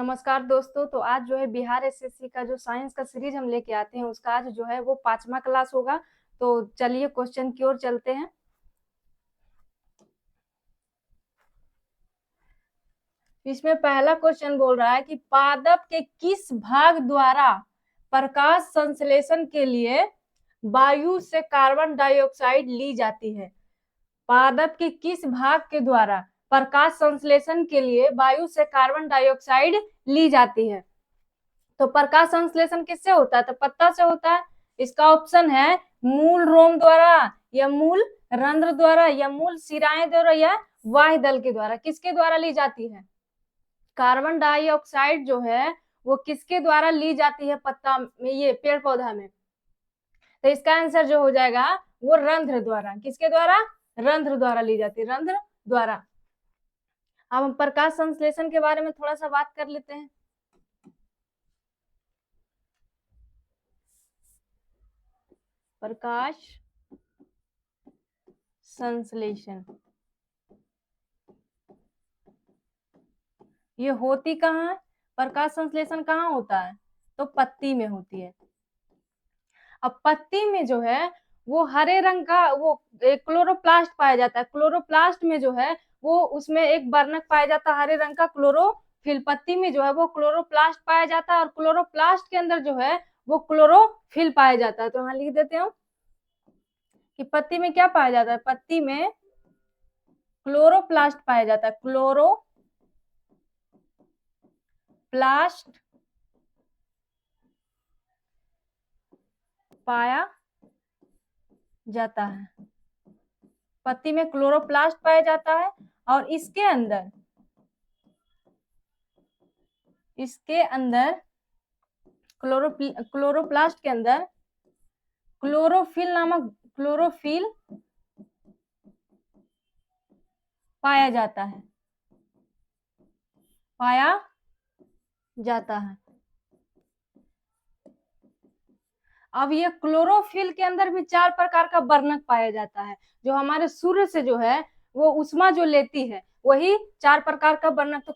नमस्कार दोस्तों। तो आज जो है बिहार एसएससी का जो साइंस का सीरीज हम लेके आते हैं उसका आज जो है वो 5वां क्लास होगा। तो चलिए क्वेश्चन की ओर चलते हैं। इसमें पहला क्वेश्चन बोल रहा है कि पादप के किस भाग द्वारा प्रकाश संश्लेषण के लिए वायु से कार्बन डाइऑक्साइड ली जाती है। पादप के किस भाग के द्वारा प्रकाश संश्लेषण के लिए वायु से कार्बन डाइऑक्साइड ली जाती है। तो प्रकाश संश्लेषण किससे होता है? तो पत्ता से होता है। इसका ऑप्शन है मूल रोम द्वारा या मूल रंध्र द्वारा या मूल शिराएं द्वारा या वाह्य दल के द्वारा। किसके द्वारा ली जाती है? कार्बन डाइऑक्साइड जो है वो किसके द्वारा ली जाती है पत्ता में, ये पेड़ पौधा में? तो इसका आंसर जो हो जाएगा वो रंध्र द्वारा। किसके द्वारा? रंध्र द्वारा ली जाती है, रंध्र द्वारा। अब हम प्रकाश संश्लेषण के बारे में थोड़ा सा बात कर लेते हैं। प्रकाश संश्लेषण ये होती कहाँ है? प्रकाश संश्लेषण कहाँ होता है? तो पत्ती में होती है। अब पत्ती में जो है वो हरे रंग का वो एक क्लोरोप्लास्ट पाया जाता है। क्लोरोप्लास्ट में जो है वो उसमें एक वर्णक पाया जाता है हरे रंग का क्लोरोफिल। पत्ती में जो है वो क्लोरोप्लास्ट पाया जाता है और क्लोरोप्लास्ट के अंदर जो है वो क्लोरोफिल पाया जाता है। तो यहाँ लिख देते हो कि पत्ती में क्या पाया जाता है? पत्ती में क्लोरोप्लास्ट पाया जाता है। क्लोरोप्लास्ट पाया जाता है। पत्ती में क्लोरोप्लास्ट पाया जाता है और इसके अंदर क्लोरोप्लास्ट के अंदर क्लोरोफिल पाया जाता है। अब ये क्लोरोफिल के अंदर भी 4 प्रकार का वर्णक पाया जाता है। जो हमारे सूर्य से जो है वो उष्मा जो लेती है वही 4 प्रकार का वर्णक। तो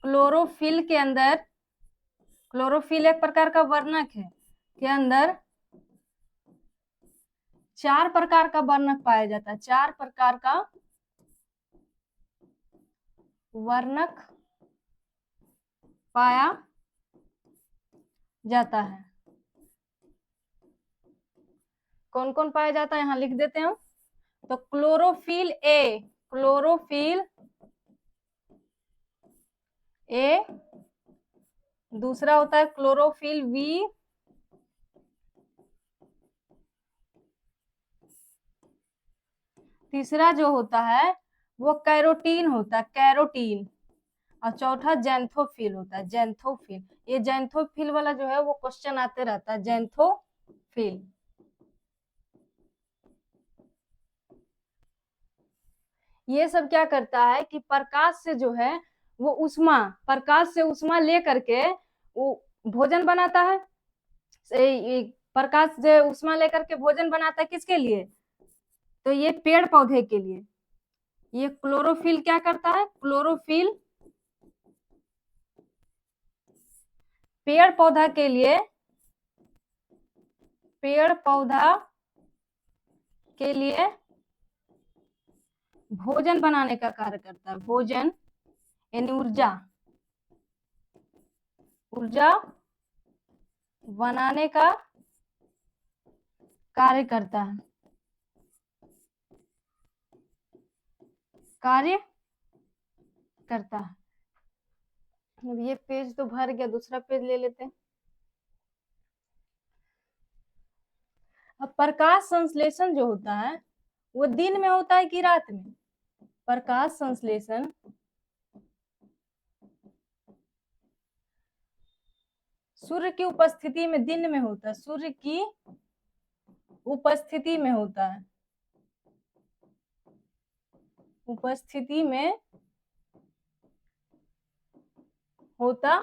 क्लोरोफिल के अंदर क्लोरोफिल एक प्रकार का वर्णक है के अंदर 4 प्रकार का वर्णक पाया जाता है। 4 प्रकार का वर्णक पाया जाता है। कौन कौन पाया जाता है यहाँ लिख देते हैं। तो क्लोरोफिल ए, दूसरा होता है क्लोरोफिल बी, तीसरा जो होता है वो कैरोटीन होता है, कैरोटीन, और चौथा जेंथोफिल होता है, जेंथोफिल। ये जेंथोफिल वाला जो है वो क्वेश्चन आते रहता है, जेंथोफिल। ये सब क्या करता है कि प्रकाश से जो है वो प्रकाश से उष्मा ले करके वो भोजन बनाता है। प्रकाश से उष्मा लेकर के भोजन बनाता है किसके लिए? तो ये पेड़ पौधे के लिए। ये क्लोरोफिल क्या करता है? क्लोरोफिल पेड़ पौधा के लिए, पेड़ पौधा के लिए भोजन बनाने का कार्य करता है। भोजन यानी ऊर्जा, ऊर्जा बनाने का कार्य करता है, कार्य करता है। अब ये पेज तो भर गया, दूसरा पेज ले लेते हैं। अब प्रकाश संश्लेषण जो होता है वो दिन में होता है कि रात में? प्रकाश संश्लेषण सूर्य की उपस्थिति में दिन में होता है, सूर्य की उपस्थिति में होता है, उपस्थिति में होता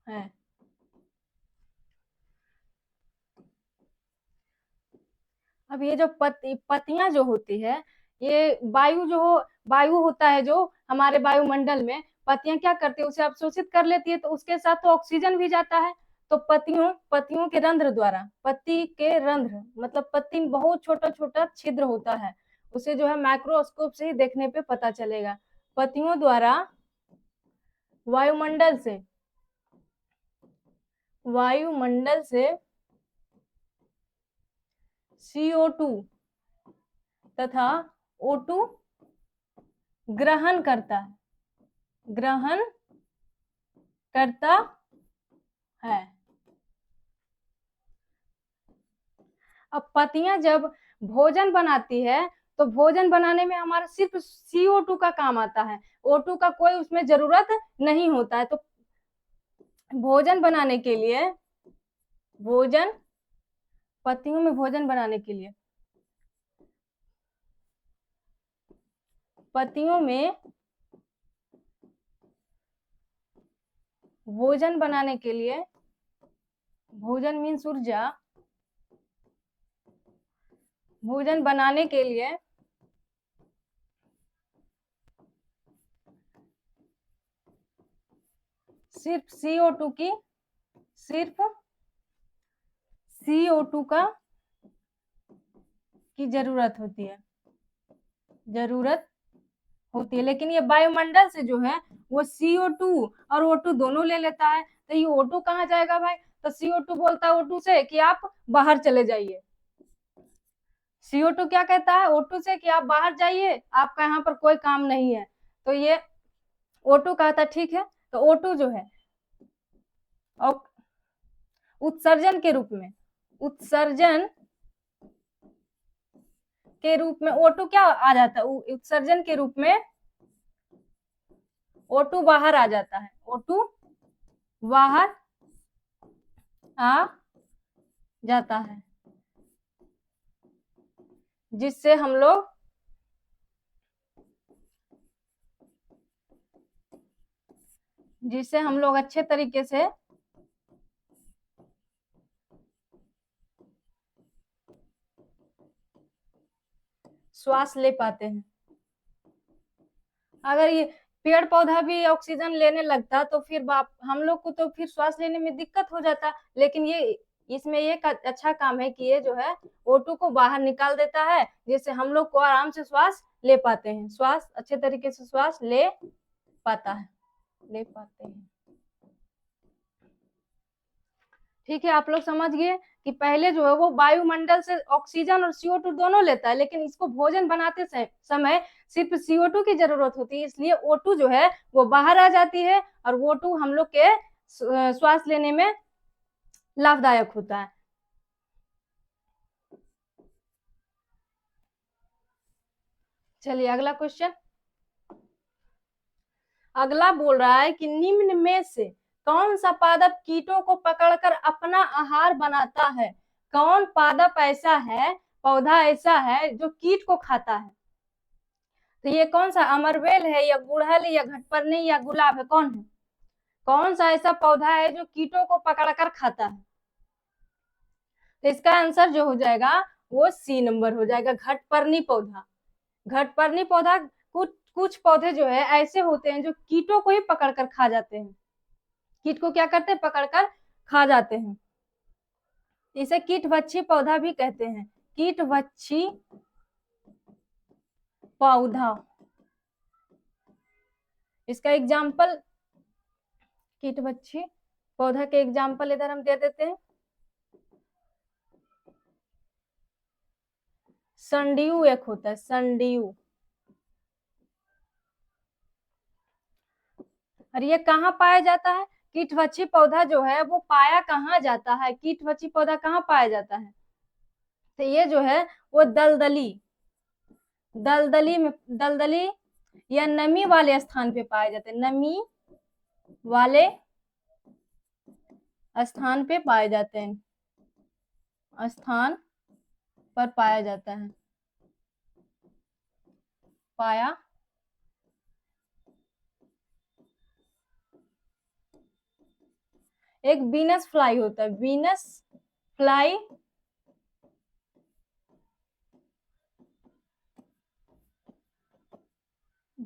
है। अब ये जो पत्तियां जो होती है, ये वायु होता है जो हमारे वायुमंडल में पत्तियां क्या करती है, उसे अवशोषित कर लेती है, तो उसके साथ तो ऑक्सीजन भी जाता है। तो पत्तियों के रंध्र द्वारा, पत्ती के रंध्र मतलब पत्ती में बहुत छोटा छोटा छिद्र होता है, उसे जो है माइक्रोस्कोप से ही देखने पे पता चलेगा। पत्तियों द्वारा वायुमंडल से CO2 तथा O2 ग्रहण करता है। अब पत्तियां जब भोजन बनाती है तो भोजन बनाने में हमारा सिर्फ CO2 का काम आता है, O2 का कोई उसमें जरूरत नहीं होता है। तो भोजन बनाने के लिए, पत्तियों में भोजन बनाने के लिए, पत्तियों में भोजन बनाने के लिए, भोजन मीन्स ऊर्जा, भोजन बनाने के लिए सिर्फ CO2 की जरूरत होती है, लेकिन ये वायुमंडल से जो है वो CO2 और O2 दोनों ले लेता है। तो ये O2 कहाँ जाएगा भाई? तो CO2 बोलता है O2 से कि आप बाहर चले जाइए। CO2 क्या कहता है O2 से कि आप बाहर जाइए, आपका यहाँ पर कोई काम नहीं है। तो ये O2 कहता है ठीक है। तो O2 जो है उत्सर्जन के रूप में O2 क्या आ जाता है? उत्सर्जन के रूप में O2 बाहर आ जाता है, O2 बाहर आ जाता है, जिससे हम लोग अच्छे तरीके से श्वास ले पाते हैं। अगर ये पेड़ पौधा भी ऑक्सीजन लेने लगता तो फिर हम लोग को तो फिर श्वास लेने में दिक्कत हो जाता। लेकिन इसमें ये अच्छा काम है कि ये जो है O2 को बाहर निकाल देता है, जिससे हम लोग को आराम से श्वास ले पाते हैं, श्वास अच्छे तरीके से श्वास ले पाते हैं। ठीक है, आप लोग समझ गए कि पहले जो है वो वायुमंडल से ऑक्सीजन और CO2 दोनों लेता है, लेकिन इसको भोजन बनाते समय सिर्फ CO2 की जरूरत होती है, इसलिए O2 जो है वो बाहर आ जाती है और O2 हम लोग के श्वास लेने में लाभदायक होता है। चलिए अगला क्वेश्चन। अगला बोल रहा है कि निम्न में से कौन सा पादप कीटों को पकड़कर अपना आहार बनाता है? कौन पादप ऐसा है, पौधा ऐसा है जो कीट को खाता है? तो ये कौन सा अमरवेल है या गुड़हल या घटपर्णी या गुलाब है, कौन है? कौन सा ऐसा पौधा है जो कीटों को पकड़कर खाता है? तो इसका आंसर जो हो जाएगा वो C नंबर हो जाएगा, घटपर्णी पौधा। घटपर्णी पौधा, कुछ पौधे जो है ऐसे होते हैं जो कीटों को ही पकड़कर खा जाते हैं। कीट को क्या करते हैं? पकड़कर खा जाते हैं। इसे कीटभक्षी पौधा भी कहते हैं, कीटभक्षी पौधा। इसका एग्जाम्पल, कीटभक्षी पौधा के एग्जाम्पल इधर हम दे देते हैं। संडियू एक होता है, संडियू। और ये कहाँ पाया जाता है? कीटभक्षी पौधा जो है वो पाया कहाँ जाता है? कीटभक्षी पौधा कहाँ पाया जाता है? तो ये जो है वो दलदली या नमी वाले स्थान पे पाए जाते हैं, नमी वाले स्थान पे पाए जाते हैं, स्थान पर पाया जाता है, पाया एक वीनस फ्लाई होता है, Venus fly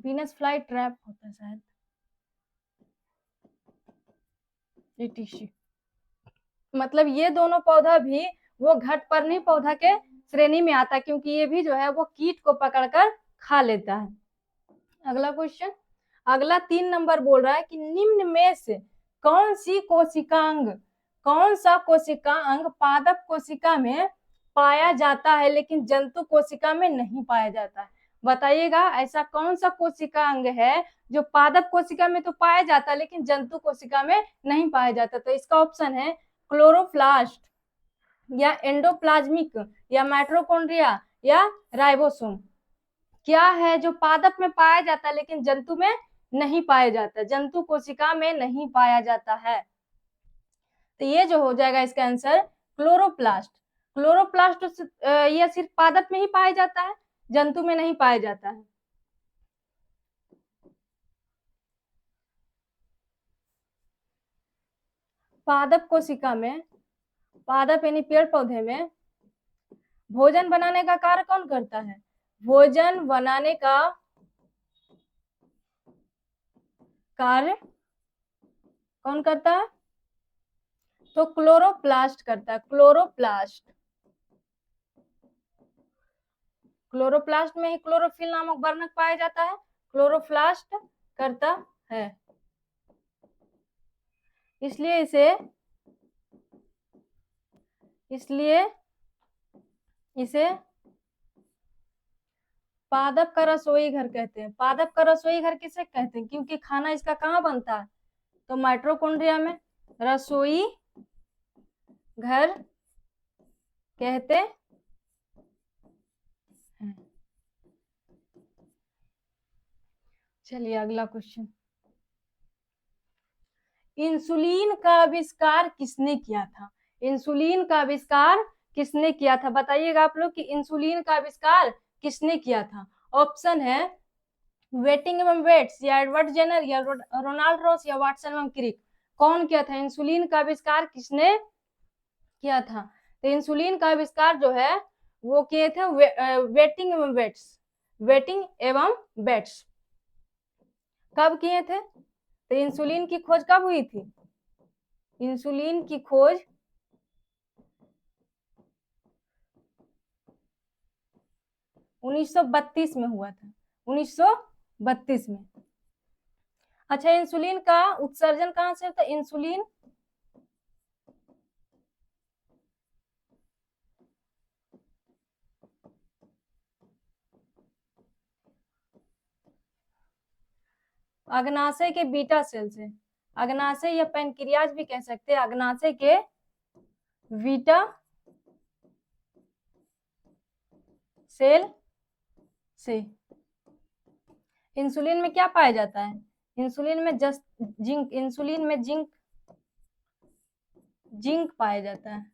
Venus fly trap होता है शायद, ETC। मतलब ये दोनों पौधा भी वो घटपर्णी पौधा के श्रेणी में आता है, क्योंकि ये भी जो है वो कीट को पकड़कर खा लेता है। अगला क्वेश्चन, अगला 3 नंबर बोल रहा है कि निम्न में से कौन सी कोशिकांग, कौन सा कोशिकांग पादप कोशिका में पाया जाता है लेकिन जंतु कोशिका में नहीं पाया जाता है? बताइएगा ऐसा कौन सा कोशिकांग है जो पादप कोशिका में तो पाया जाता है लेकिन जंतु कोशिका में नहीं पाया जाता? तो इसका ऑप्शन है क्लोरोप्लास्ट, या एंडोप्लाज्मिक, या माइटोकॉन्ड्रिया, या राइबोसोम। क्या है जो पादप में पाया जाता है लेकिन जंतु में नहीं पाया जाता, जंतु कोशिका में नहीं पाया जाता है? तो ये जो हो जाएगा इसका आंसर क्लोरोप्लास्ट। क्लोरोप्लास्ट ये सिर्फ पादप में ही पाया जाता है, जंतु में नहीं पाया जाता है। पादप कोशिका में, पादप यानी पेड़ पौधे में भोजन बनाने का कार्य कौन करता है? भोजन बनाने का कार्य कौन करता है? तो क्लोरोप्लास्ट करता है, क्लोरोप्लास्ट। क्लोरोप्लास्ट में ही क्लोरोफिल नामक वर्णक पाया जाता है, क्लोरोप्लास्ट करता है। इसलिए इसे पादप का रसोई घर कहते हैं। पादप का रसोई घर किसे कहते हैं? क्योंकि खाना इसका कहाँ बनता है? तो माइटोकॉन्ड्रिया में रसोई घर कहते हैं। चलिए अगला क्वेश्चन, इंसुलिन का आविष्कार किसने किया था? इंसुलिन का आविष्कार किसने किया था? बताइएगा आप लोग कि इंसुलिन का आविष्कार किसने किया था? ऑप्शन है वेटिंग एवं वेट्स, या एडवर्ड जेनर, या रोनाल्ड रॉस, या वाटसन एवं क्रिक। कौन किया था? इंसुलिन का आविष्कार किसने किया था? तो इंसुलिन का आविष्कार जो है वो किए थे वेटिंग एवं वेट्स, वेटिंग एवं बेट्स। कब किए थे? तो इंसुलिन की खोज कब हुई थी? इंसुलिन की खोज 1932 में हुआ था, 1932 में। अच्छा, इंसुलिन का उत्सर्जन कहां से होता है? इंसुलिन अग्नाशय के बीटा सेल से, अग्नाशय या पैनक्रियाज भी कह सकते हैं, अग्नाशय के बीटा सेल से। इंसुलिन में क्या पाया जाता है? इंसुलिन में जिंक, इंसुलिन में जिंक पाया जाता है,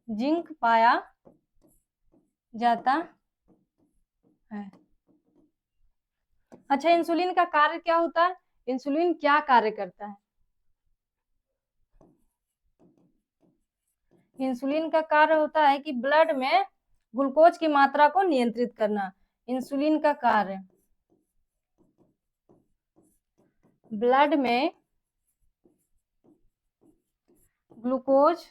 जिंक पाया जाता है। अच्छा, इंसुलिन का कार्य क्या होता है? इंसुलिन क्या कार्य करता है? इंसुलिन का कार्य होता है कि ब्लड में ग्लूकोज की मात्रा को नियंत्रित करना। इंसुलिन का कार्य ब्लड में ग्लूकोज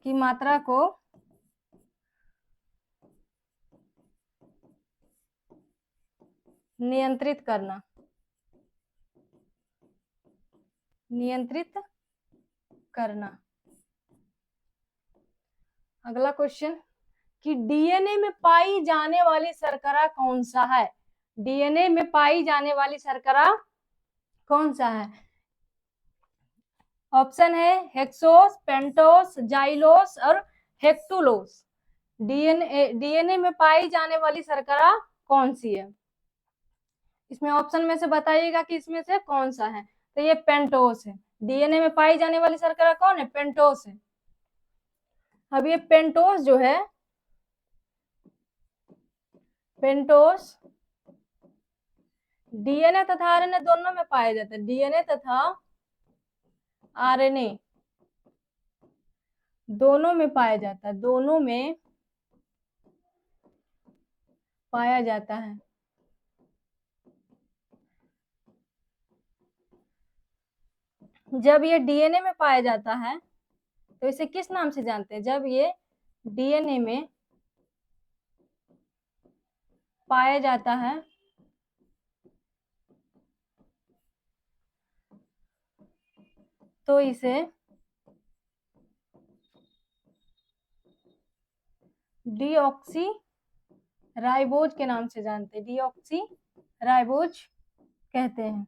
की मात्रा को नियंत्रित करना, नियंत्रित करना। अगला क्वेश्चन कि डीएनए में पाई जाने वाली शर्करा कौन सा है? डीएनए में पाई जाने वाली शर्करा कौन सा है? ऑप्शन है हेक्सोस, पेंटोस, जाइलोस और हेक्टुलोस। डीएनए में पाई जाने वाली शर्करा कौन सी है? इसमें ऑप्शन में से बताइएगा कि इसमें से कौन सा है। तो ये पेंटोस है। डीएनए में पाई जाने वाली शर्करा कौन है? पेंटोस है। अब ये पेंटोस जो है, पेंटोस डीएनए तथा आरएनए दोनों में पाया जाता है। डीएनए तथा आरएनए दोनों में पाया जाता है, दोनों में पाया जाता है। जब ये डीएनए में पाया जाता है तो इसे किस नाम से जानते हैं? जब ये डीएनए में पाया जाता है तो इसे डीऑक्सी राइबोज के नाम से जानते हैं। डीऑक्सी राइबोज कहते हैं।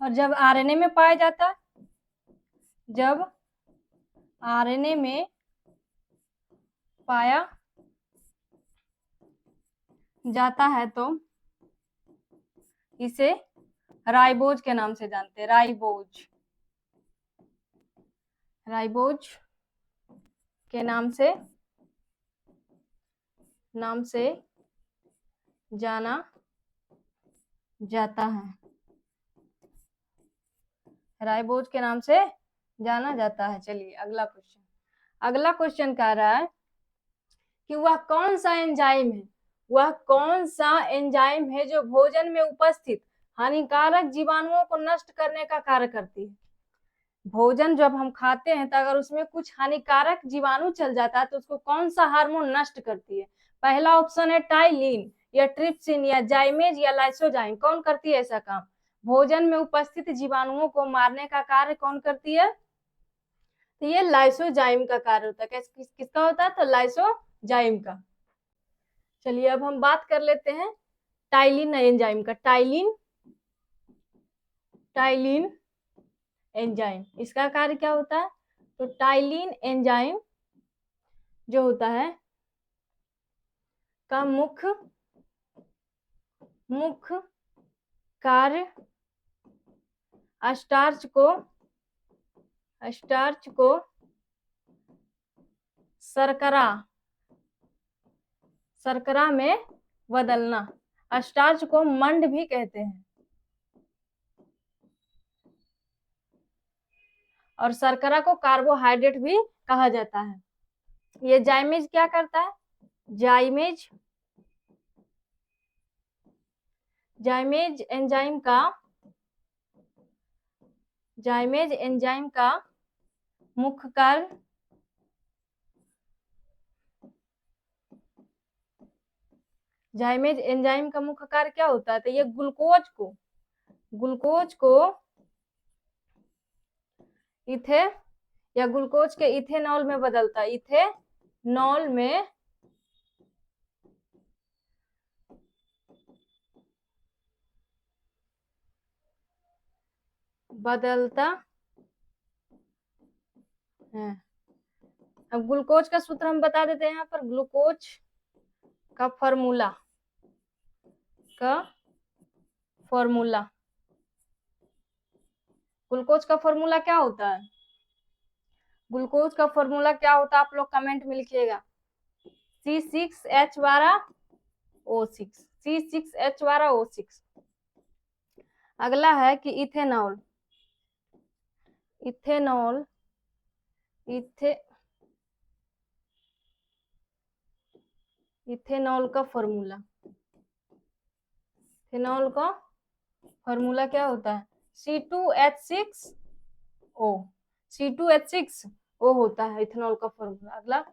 और जब आरएनए में पाया जाता है, जब आरएनए में पाया जाता है तो इसे राइबोज के नाम से जानते हैं। राइबोज, राइबोज के नाम से जाना जाता है। राइबोज के नाम से जाना जाता है। चलिए अगला क्वेश्चन। अगला क्वेश्चन कह रहा है कि वह कौन सा एंजाइम है, वह कौन सा एंजाइम है जो भोजन में उपस्थित हानिकारक जीवाणुओं को नष्ट करने का कार्य करती है। भोजन जब हम खाते हैं तो अगर उसमें कुछ हानिकारक जीवाणु चल जाता है तो उसको कौन सा हार्मोन नष्ट करती है? पहला ऑप्शन है टाइलिन या ट्रिप्सिन या जाइमेज या लाइसोजाइम। कौन करती है ऐसा काम? भोजन में उपस्थित जीवाणुओं को मारने का कार्य कौन करती है? तो ये लाइसोजाइम का कार्य होता है। किसका होता है? तो लाइसोजाइम का। चलिए अब हम बात कर लेते हैं टाइलिन एंजाइम का। टाइलिन एंजाइम, इसका कार्य क्या होता है? तो टाइलिन एंजाइम जो होता है का मुख्य कार्य स्टार्च को शर्करा में बदलना। स्टार्च को मंड भी कहते हैं और शर्करा को कार्बोहाइड्रेट भी कहा जाता है। ये जाइमेज क्या करता है? जाइमेज एंजाइम का मुख्य कार्य जाइमेज एंजाइम का मुख्य कार्य क्या होता है? तो ये ग्लूकोज को ग्लूकोज के इथेनॉल में बदलता है। इथेनॉल में बदलता है। अब ग्लूकोज का सूत्र हम बता देते हैं यहाँ पर। ग्लूकोज का फॉर्मूला ग्लूकोज का फॉर्मूला क्या होता है? ग्लूकोज का फॉर्मूला क्या होता है आप लोग कमेंट में लिखिएगा। C6H12O6, C6H12O6। अगला है कि इथेनॉल का फॉर्मूला क्या होता है? C2H6O होता है इथेनॉल का फॉर्मूला।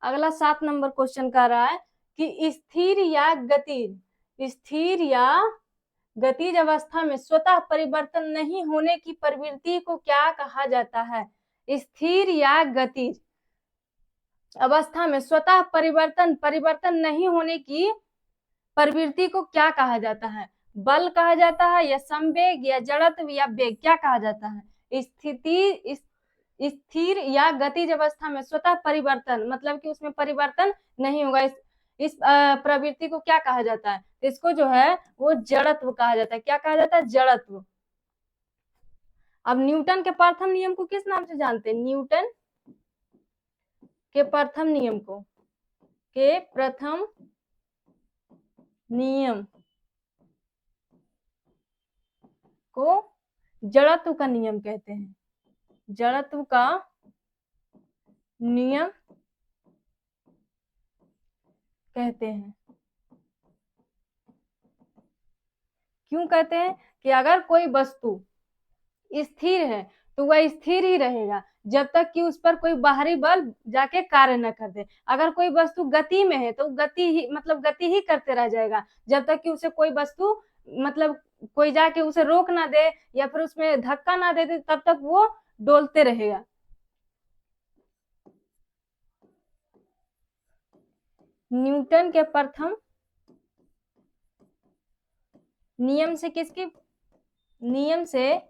अगला 7 नंबर क्वेश्चन कर रहा है कि स्थिर या गतिज अवस्था में स्वतः परिवर्तन नहीं होने की प्रवृत्ति को क्या कहा जाता है? स्थिर या गतिज अवस्था में स्वतः परिवर्तन नहीं होने की प्रवृत्ति को क्या कहा जाता है? बल कहा जाता है या संवेग या जड़त्व या वेग? क्या कहा जाता है? स्थिर या गतिज अवस्था में स्वतः परिवर्तन मतलब कि उसमें परिवर्तन नहीं होगा। इस प्रवृत्ति को क्या कहा जाता है? इसको जो है वो जड़त्व कहा जाता है। क्या कहा जाता है? जड़त्व। अब न्यूटन के प्रथम नियम को किस नाम से जानते हैं? न्यूटन के प्रथम नियम को जड़त्व का नियम कहते हैं। जड़त्व का नियम कहते हैं। क्यों कहते हैं कि अगर कोई वस्तु स्थिर है तो वह स्थिर ही रहेगा जब तक कि उस पर कोई बाहरी बल जाके कार्य न कर दे। अगर कोई वस्तु गति में है तो गति ही करते रह जाएगा जब तक कि उसे कोई वस्तु मतलब कोई जाके उसे रोक ना दे या फिर उसमें धक्का ना दे दे, तब तक वो डोलते रहेगा। न्यूटन के प्रथम नियम से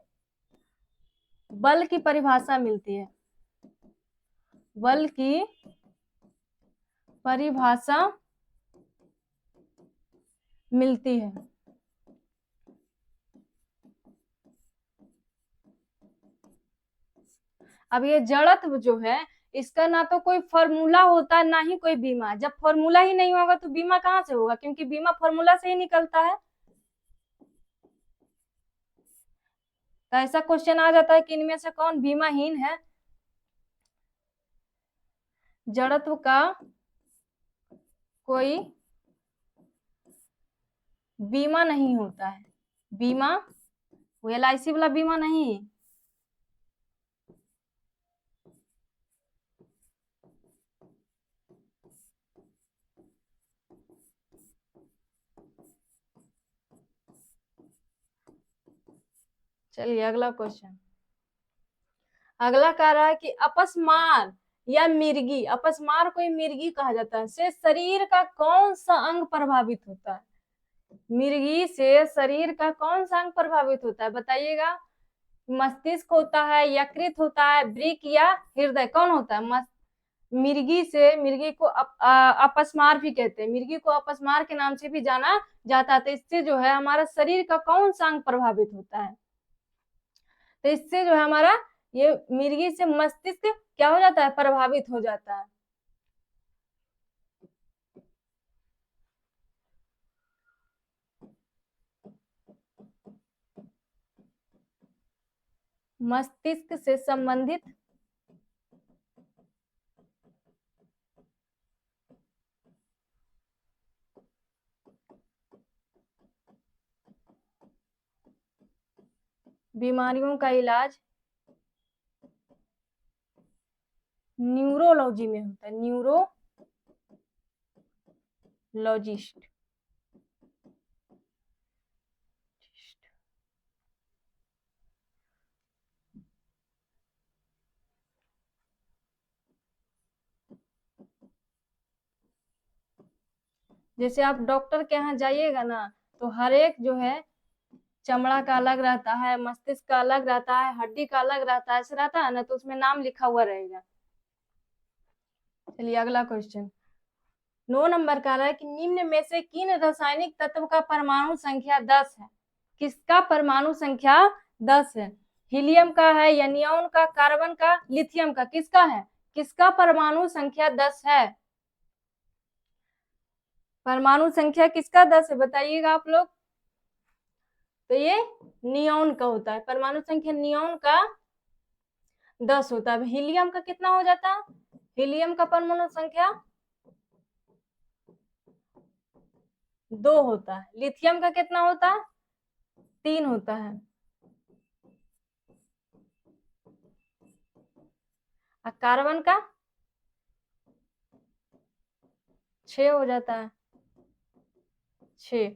बल की परिभाषा मिलती है। बल की परिभाषा मिलती है। अब ये जड़त्व जो है इसका ना तो कोई फॉर्मूला होता है ना ही कोई बीमा। जब फॉर्मूला ही नहीं होगा तो बीमा कहाँ से होगा, क्योंकि बीमा फॉर्मूला से ही निकलता है। तो ऐसा क्वेश्चन आ जाता है कि इनमें से कौन बीमाहीन है। जड़त्व का कोई बीमा नहीं होता है। बीमा वो LIC वाला बीमा नहीं। चलिए अगला क्वेश्चन। अगला कह रहा है कि अपस्मार या मिर्गी, अपस्मार को मिर्गी कहा जाता है, से शरीर का कौन सा अंग प्रभावित होता है। मिर्गी से शरीर का कौन सा अंग प्रभावित होता है बताइएगा। मस्तिष्क होता है, यकृत होता है, वृक्क या हृदय, कौन होता है। मिर्गी को अपस्मार भी कहते हैं। मिर्गी को अपस्मार के नाम से भी जाना जाता है। तो इससे जो है हमारा शरीर का कौन सा अंग प्रभावित होता है। तो इससे जो है हमारा ये मिर्गी से मस्तिष्क क्या हो जाता है, प्रभावित हो जाता है। मस्तिष्क से संबंधित बीमारियों का इलाज न्यूरोलॉजी में होता है। न्यूरोलॉजिस्ट। जैसे आप डॉक्टर के यहाँ जाइएगा ना तो हर एक जो है चमड़ा का अलग रहता है, मस्तिष्क का अलग रहता है, हड्डी का अलग रहता है, ऐसे रहता है ना, तो उसमें नाम लिखा हुआ रहेगा। चलिए अगला क्वेश्चन 9 नंबर का है कि निम्न में से किन रासायनिक तत्व का परमाणु संख्या 10 है। किसका परमाणु संख्या 10 है। हीलियम का है या नियोन का, कार्बन का, लिथियम का, किसका है। किसका परमाणु संख्या 10 है। परमाणु संख्या किसका 10 है बताइएगा आप लोग। तो ये नियोन का होता है। परमाणु संख्या नियोन का 10 होता है। हीलियम का कितना हो जाता है। हीलियम का परमाणु संख्या 2 होता है। लिथियम का कितना होता है 3 होता है। और कार्बन का 6 हो जाता है। 6।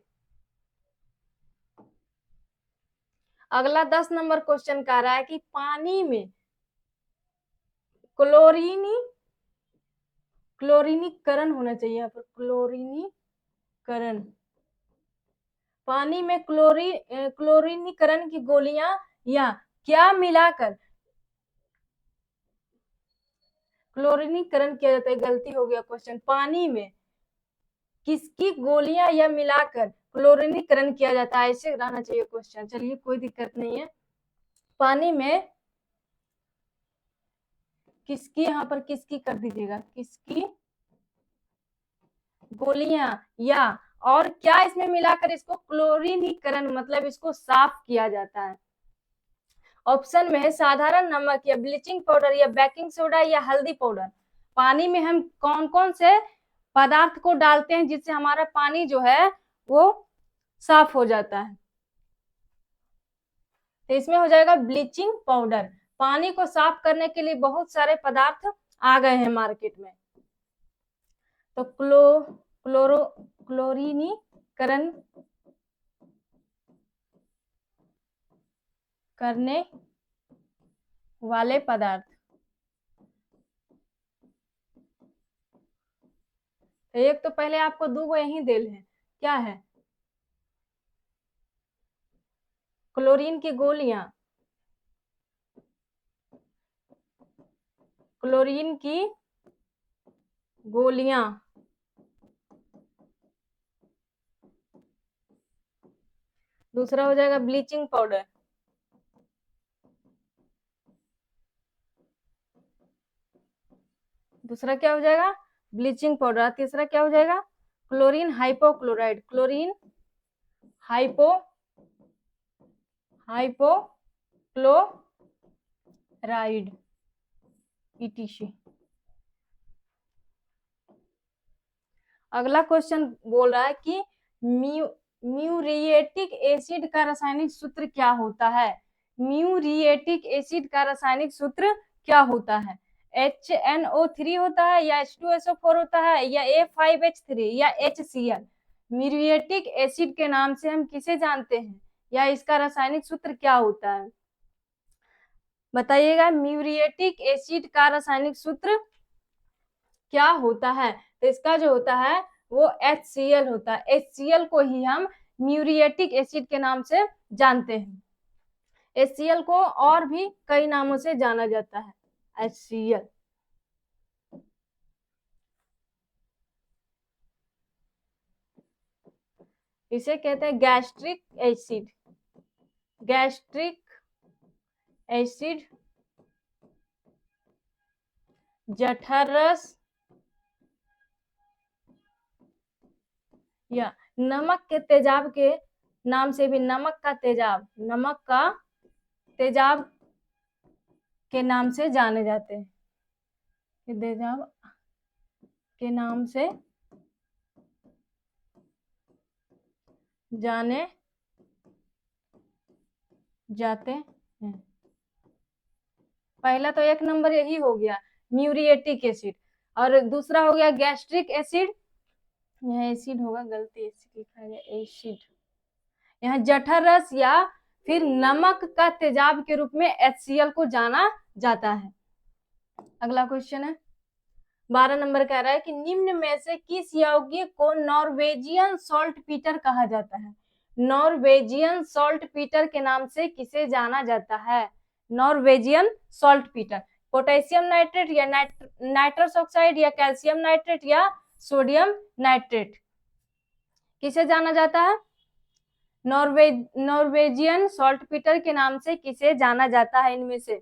अगला 10 नंबर क्वेश्चन कह रहा है कि पानी में क्लोरीनीकरण होना चाहिए। यहाँ पर क्लोरीनीकरण, पानी में क्लोरीनीकरण की गोलियां या क्या मिलाकर क्लोरीनीकरण किया जाता है। गलती हो गया क्वेश्चन। पानी में किसकी गोलियां या मिलाकर क्लोरीनीकरण किया जाता है, ऐसे रहना चाहिए क्वेश्चन। चलिए कोई दिक्कत नहीं है। पानी में किसकी, यहाँ पर किसकी कर दीजिएगा, किसकी गोलियां या और क्या इसमें मिलाकर इसको क्लोरीनीकरण मतलब इसको साफ किया जाता है। ऑप्शन में है साधारण नमक या ब्लीचिंग पाउडर या बेकिंग सोडा या हल्दी पाउडर। पानी में हम कौन कौन से पदार्थ को डालते हैं जिससे हमारा पानी जो है वो साफ हो जाता है। तो इसमें हो जाएगा ब्लीचिंग पाउडर। पानी को साफ करने के लिए बहुत सारे पदार्थ आ गए हैं मार्केट में। तो क्लोरीनीकरण करने वाले पदार्थ। एक तो पहले आपको दो यही देल है, क्या है? क्लोरीन की गोलियां, क्लोरीन की गोलियां। दूसरा हो जाएगा ब्लीचिंग पाउडर। दूसरा क्या हो जाएगा? Bleaching powder. तीसरा क्या हो जाएगा? Chlorine hypochlorite. Chlorine hypochlorite ETC। अगला क्वेश्चन बोल रहा है कि म्यूरिएटिक एसिड का रासायनिक सूत्र क्या होता है? म्यूरिएटिक एसिड का रासायनिक सूत्र क्या होता है? HNO3 होता है, या H2SO4 होता है, या A5H3, या HCl? म्यूरिएटिक एसिड के नाम से हम किसे जानते हैं, या इसका रासायनिक सूत्र क्या होता है? बताइएगा, म्यूरिएटिक एसिड का रासायनिक सूत्र क्या होता है? तो इसका जो होता है वो HCl होता है। HCl को ही हम म्यूरिएटिक एसिड के नाम से जानते हैं। HCl को और भी कई नामों से जाना जाता है। HCl इसे कहते हैं गैस्ट्रिक एसिड। गैस्ट्रिक एसिड, जठरस या नमक के तेजाब के नाम से भी, नमक का तेजाब के नाम से जाने जाते हैं। तेजाब के नाम से जाने जाते हैं। पहला तो एक नंबर यही हो गया, म्यूरिएटिक एसिड। और दूसरा हो गया गैस्ट्रिक एसिड। यहाँ एसिड होगा, गलती एसिड लिखा गया, एसिड। यहाँ जठर रस या फिर नमक का तेजाब के रूप में HCl को जाना जाता है। अगला क्वेश्चन है 12 नंबर, कह रहा है कि निम्न में से किस यौगिक को नॉर्वेजियन सॉल्ट पीटर कहा जाता है? नॉर्वेजियन सॉल्ट पीटर के नाम से किसे जाना जाता है? Norwegian salt Peter. Potassium nitrate, या नाइट्रस ऑक्साइड, या कैल्शियम नाइट्रेट, या सोडियम नाइट्रेट? किसे जाना जाता है? नॉर्वेजियन सॉल्ट पीटर के नाम से किसे जाना जाता है इनमें से?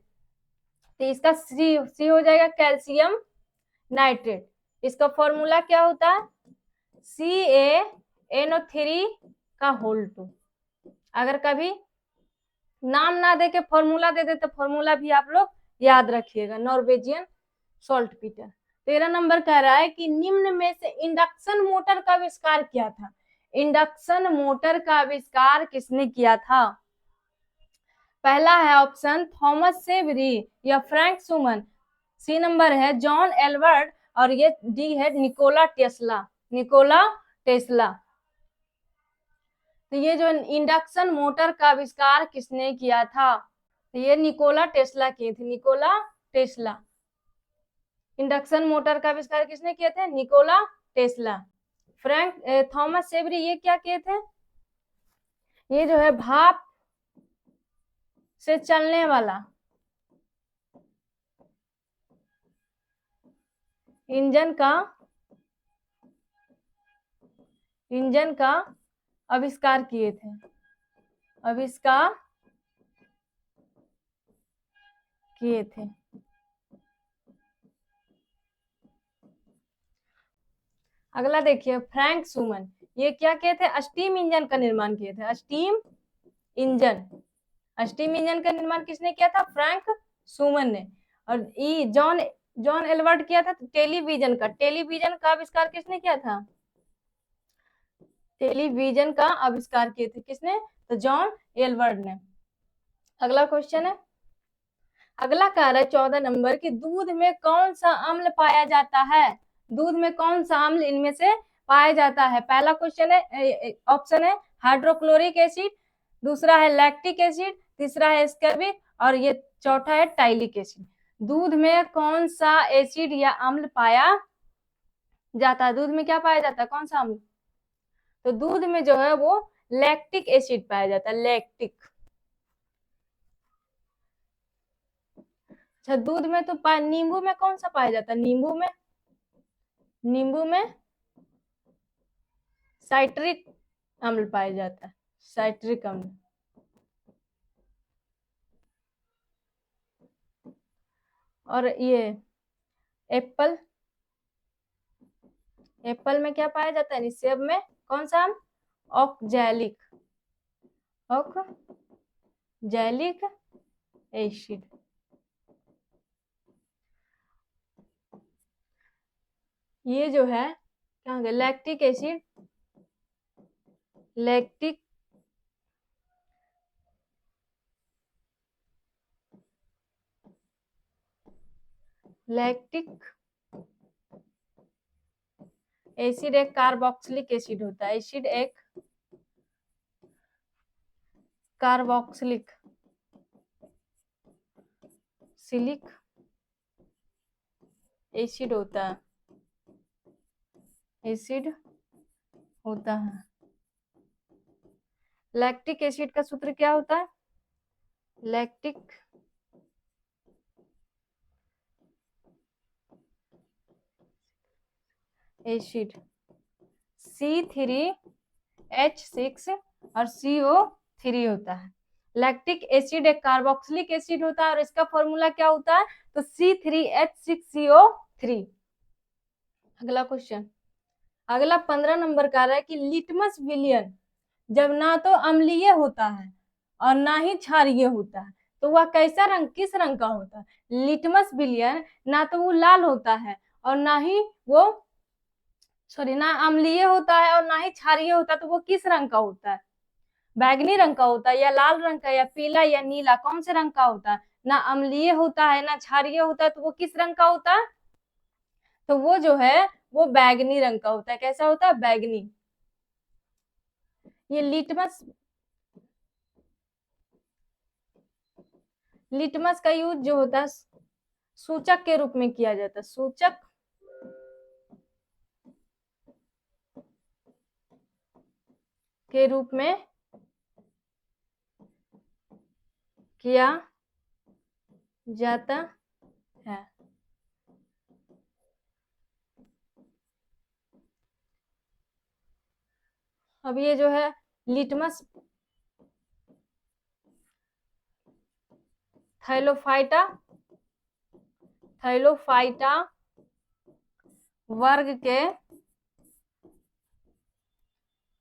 तो इसका सी हो जाएगा, कैल्शियम नाइट्रेट। इसका फॉर्मूला क्या होता है? CaNO3 का होल 2। अगर कभी नाम ना दे के फॉर्मूला दे दे तो फॉर्मूला भी आप लोग याद रखिएगा, नॉर्वेजियन सॉल्ट पीटर। 13 नंबर कह रहा है कि निम्न में से इंडक्शन मोटर का आविष्कार किया था? इंडक्शन मोटर का आविष्कार किसने किया था? पहला है ऑप्शन थॉमस सेवरी या फ्रैंक सुमन। सी नंबर है जॉन एल्बर्ट, और ये डी है निकोला टेस्ला। Nikola Tesla. तो ये जो इंडक्शन मोटर का आविष्कार किसने किया था? तो ये निकोला टेस्ला किए थे, निकोला टेस्ला। इंडक्शन मोटर का आविष्कार किसने किए थे? Nikola Tesla. Frank Thomas Savery ये क्या किए थे? ये जो है भाप से चलने वाला इंजन का आविष्कार किए थे। आविष्कार किए थे। अगला देखिए, फ्रैंक सुमन ये क्या किए थे? स्टीम इंजन का निर्माण किए थे। स्टीम इंजन का निर्माण किसने किया था? फ्रैंक सुमन ने। और जॉन जॉन एल्बर्ट किया था टेलीविजन का। टेलीविजन का आविष्कार किसने किया था? टेलीविजन का आविष्कार किए थे किसने? तो जॉन एल्बर्ट ने। अगला क्वेश्चन है, अगला कार्य 14 नंबर की दूध में कौन सा अम्ल पाया जाता है? दूध में कौन सा अम्ल इनमें से पाया जाता है? पहला क्वेश्चन है, ऑप्शन है हाइड्रोक्लोरिक एसिड, दूसरा है लैक्टिक एसिड, तीसरा है स्कैबिक और ये चौथा है टाइलिक एसिड। दूध में कौन सा एसिड या अम्ल पाया जाता है? दूध में क्या पाया जाता है, कौन सा अम्ल? तो दूध में जो है वो लैक्टिक एसिड पाया जाता है, लैक्टिक। अच्छा, दूध में तो नींबू में कौन सा पाया जाता है? नींबू में साइट्रिक अम्ल पाया जाता है, साइट्रिक अम्ल। और ये एप्पल, एप्पल में क्या पाया जाता है? सेब में कौन सा अम्ल? Oxalic, oxalic acid. ये जो है क्या गया? Lactic acid, lactic lactic acid एक कार्बोक्सिलिक एसिड होता है। एसिड एक कार्बोक्सिलिक सिलिक एसिड होता है, एसिड होता है। लैक्टिक एसिड का सूत्र क्या होता है? लैक्टिक एसिड C3H6 और CO3 होता है। लैक्टिक एसिड एक कार्बोक्सिलिक एसिड होता है और इसका फॉर्मूला क्या होता है? तो C3H6CO3। अगला क्वेश्चन, अगला 15 नंबर का रहा है कि लिटमस विलियन जब ना तो अम्लीय होता है और ना ही क्षारीय होता है तो वह कैसा रंग, किस रंग का होता है? लिटमस विलियन ना तो वो लाल होता है और ना ही वो ना अम्लीय होता है और ना ही क्षारीय होता है, तो वो किस रंग का होता है? बैगनी रंग का होता है या लाल रंग का या पीला या नीला, कौन से रंग का होता है? ना अम्लीय होता है ना क्षारीय होता है, तो वो किस रंग का होता है? तो वो जो है वो बैगनी रंग का होता है। कैसा होता है? बैगनी। ये लिटमस का यूज जो होता है सूचक के रूप में किया जाता है, सूचक के रूप में किया जाता है। अब ये जो है लिटमस थैलोफाइटा, थैलोफाइटा वर्ग के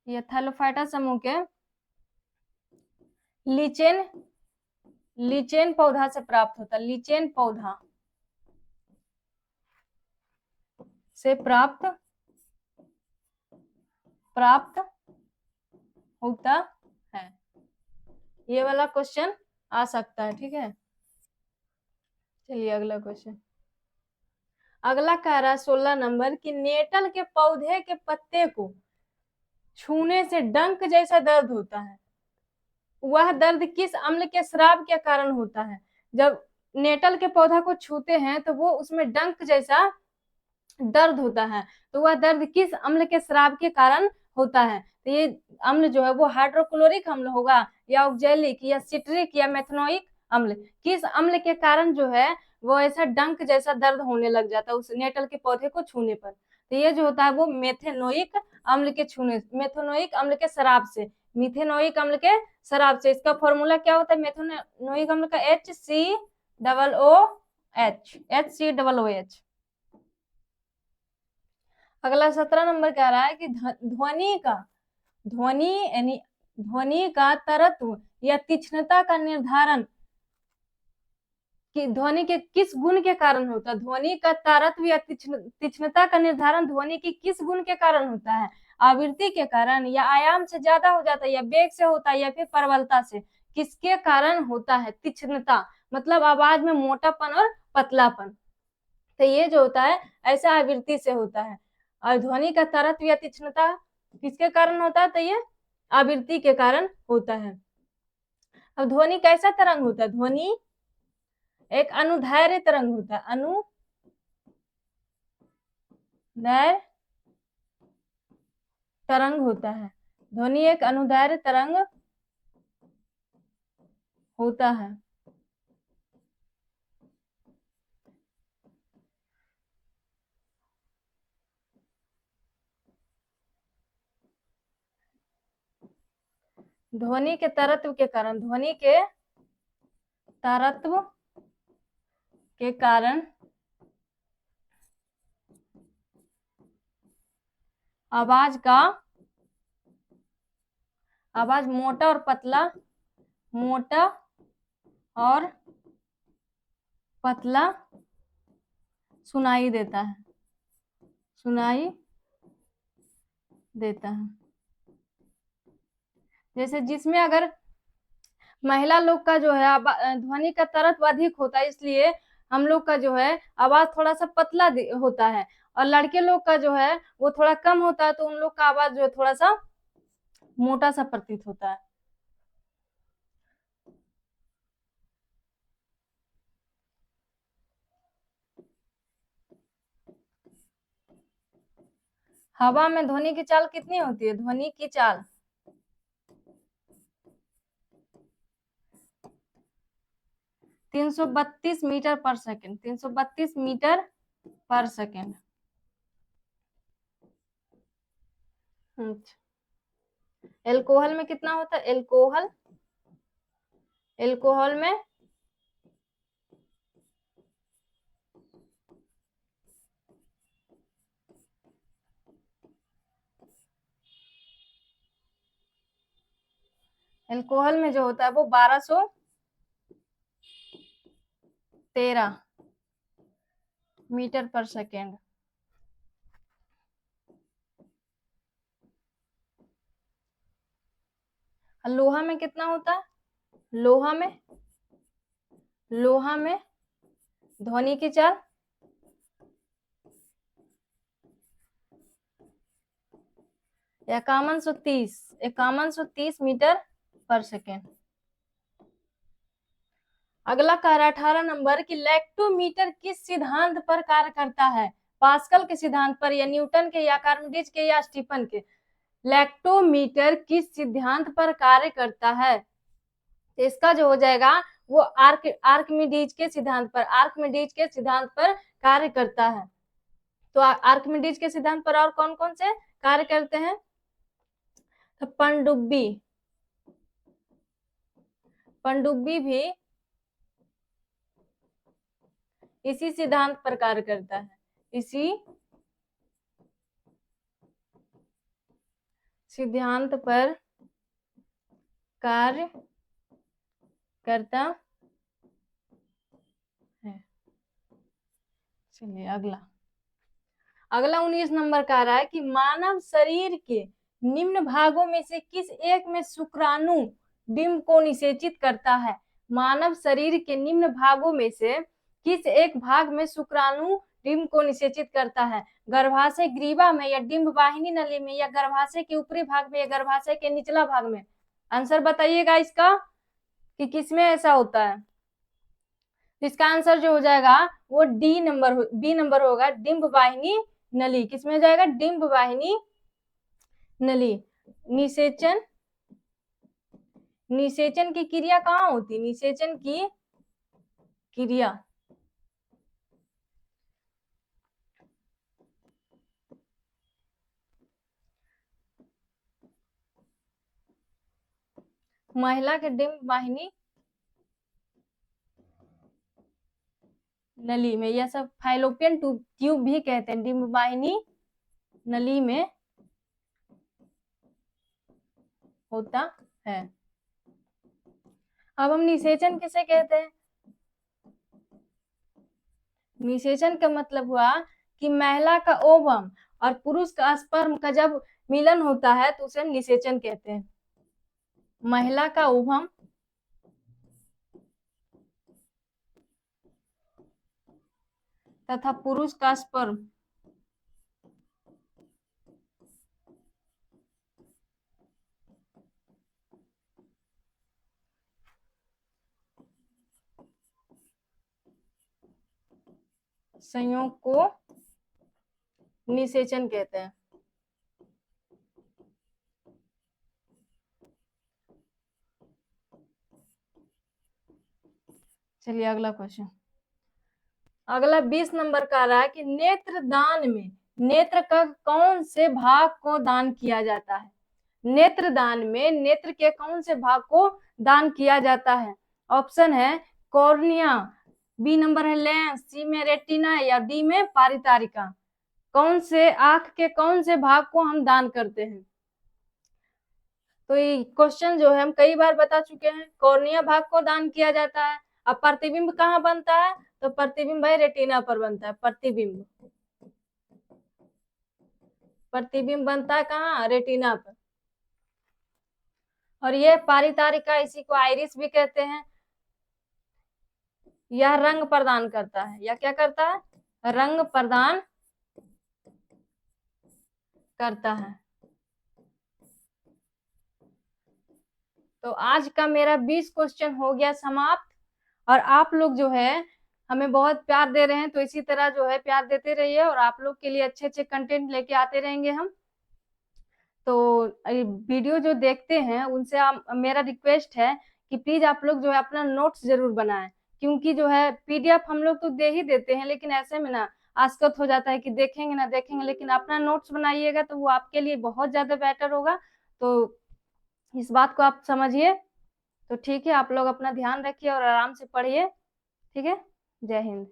या थैलोफाइटा समूह के लीचेन, लीचेन पौधा से प्राप्त होता है। लीचेन पौधा से प्राप्त होता है। ये वाला क्वेश्चन आ सकता है, ठीक है। चलिए अगला क्वेश्चन, अगला कह रहा है 16 नंबर की नेटल के पौधे के पत्ते को छूने से डंक जैसा दर्द होता है, वह दर्द किस अम्ल के स्राव के कारण होता है? जब नेटल के पौधा को छूते हैं तो वो उसमें डंक जैसा दर्द होता है, तो वह दर्द किस अम्ल के स्राव के कारण होता है? तो ये अम्ल जो है वो हाइड्रोक्लोरिक अम्ल होगा या ऑक्जेलिक या सिट्रिक या मेथनोइक अम्ल। किस अम्ल के कारण जो है वो ऐसा डंक जैसा दर्द होने लग जाता है उस नेटल के पौधे को छूने पर? तो ये जो होता है वो मेथेनोइक अम्ल के छूने, मेथेनोइक अम्ल के शराब से, मिथेनोइक अम्ल के शराब से। इसका फॉर्मूला क्या होता है मेथेनोइक अम्ल का? HCOOH। अगला 17 नंबर कह रहा है कि ध्वनि यानी ध्वनि का तरत्व या तीक्ष्णता का निर्धारण कि ध्वनि के किस गुण के कारण होता है? ध्वनि का तारतम्य या तीक्ष्णता का निर्धारण ध्वनि की किस गुण के कारण होता है? आवृत्ति के कारण, या आयाम से ज्यादा हो जाता है, या वेग से होता है, या फिर प्रबलता से? किसके कारण होता है तीक्ष्णता? मतलब आवाज में मोटापन और पतलापन। तो ये जो होता है ऐसा आवृत्ति से होता है। और ध्वनि का तारतम्य या तीक्ष्णता किसके कारण होता है? तो ये आवृत्ति के कारण होता है। अब ध्वनि कैसा तरंग होता है? ध्वनि एक अनुदैर्घ्य तरंग होता है। अनुदैर्घ्य तरंग होता है। ध्वनि एक अनुदैर्घ्य तरंग होता है। ध्वनि के तारतम्य के कारण, ध्वनि के तारतम्य के कारण आवाज मोटा और पतला, मोटा और पतला सुनाई देता है, सुनाई देता है। जैसे जिसमें अगर महिला लोग का जो है ध्वनि का तरत्व अधिक होता है, इसलिए हम लोग का जो है आवाज थोड़ा सा पतला होता है, और लड़के लोग का जो है वो थोड़ा कम होता है, तो उन लोग का आवाज जो है थोड़ा सा मोटा सा प्रतीत होता है। हवा में ध्वनि की चाल कितनी होती है? ध्वनि की चाल 332 मीटर पर सेकेंड, 332 मीटर पर सेकेंड। एल्कोहल में कितना होता है? एल्कोहल में जो होता है वो 1213 मीटर पर सेकेंड। लोहा में कितना होता है? लोहा में ध्वनि की चाल 5130 मीटर पर सेकेंड। अगला कह रहा है 18 नंबर की लैक्टोमीटर किस सिद्धांत पर कार्य करता है? पास्कल के सिद्धांत पर, या न्यूटन के, या आर्किमिडीज के, या स्टीफन के? लैक्टोमीटर किस सिद्धांत पर कार्य करता है? तो इसका जो हो जाएगा वो आर्किमिडीज के सिद्धांत पर कार्य करता है। तो आर्किमिडीज के सिद्धांत पर और कौन कौन से कार्य करते हैं? तो पनडुब्बी भी इसी सिद्धांत पर कार्य करता है, इसी सिद्धांत पर कार्य करता है। चलिए अगला 19 नंबर का आ रहा है कि मानव शरीर के निम्न भागों में से किस एक में शुक्राणु डिंब को निषेचित करता है? मानव शरीर के निम्न भागों में से किस एक भाग में शुक्राणु डिंब को निषेचित करता है? गर्भाशय ग्रीवा में, या डिंब वाहिनी नली में, या गर्भाशय के ऊपरी भाग में, या गर्भाशय के निचला भाग में? आंसर बताइएगा इसका कि किसमें ऐसा होता है। इसका आंसर जो हो जाएगा वो बी नंबर होगा, डिंब वाहिनी नली। किसमें हो जाएगा? डिंब वाहिनी नली। निषेचन की क्रिया कहाँ होती है? निषेचन की क्रिया महिला के डिंब वाहिनी नली में, यह सब फाइलोपियन ट्यूब भी कहते हैं, डिंब वाहिनी नली में होता है। अब हम निषेचन किसे कहते हैं? निषेचन का मतलब हुआ कि महिला का ओवम और पुरुष का स्पर्म का जब मिलन होता है तो उसे निषेचन कहते हैं। महिला का ओवम तथा पुरुष का स्पर्म संयोग को निषेचन कहते हैं। चलिए अगला क्वेश्चन। अगला 20 नंबर का आ रहा है कि नेत्र दान में नेत्र का कौन से भाग को दान किया जाता है। नेत्र दान में नेत्र के कौन से भाग को दान किया जाता है। ऑप्शन है कॉर्निया, बी नंबर है लेंस, सी में रेटिना या डी में पारितारिका। कौन से आंख के कौन से भाग को हम दान करते हैं। तो ये क्वेश्चन जो है हम कई बार बता चुके हैं। कॉर्निया भाग को दान किया जाता है। अब प्रतिबिंब कहाँ बनता है, तो प्रतिबिंब भाई रेटिना पर बनता है। प्रतिबिंब प्रतिबिंब बनता है कहाँ, रेटिना पर। और ये पारितारिका, इसी को आइरिस भी कहते हैं। यह रंग प्रदान करता है, या क्या करता है, रंग प्रदान करता है। तो आज का मेरा 20 क्वेश्चन हो गया समाप्त। और आप लोग जो है हमें बहुत प्यार दे रहे हैं, तो इसी तरह जो है प्यार देते रहिए और आप लोग के लिए अच्छे अच्छे कंटेंट लेके आते रहेंगे हम। तो वीडियो जो देखते हैं उनसे मेरा रिक्वेस्ट है कि प्लीज आप लोग जो है अपना नोट्स जरूर बनाएं, क्योंकि जो है पीडीएफ हम लोग तो दे ही देते हैं, लेकिन ऐसे में ना आसकत हो जाता है कि देखेंगे ना देखेंगे, लेकिन अपना नोट्स बनाइएगा तो वो आपके लिए बहुत ज्यादा बेटर होगा। तो इस बात को आप समझिए। तो ठीक है, आप लोग अपना ध्यान रखिए और आराम से पढ़िए। ठीक है, जय हिंद।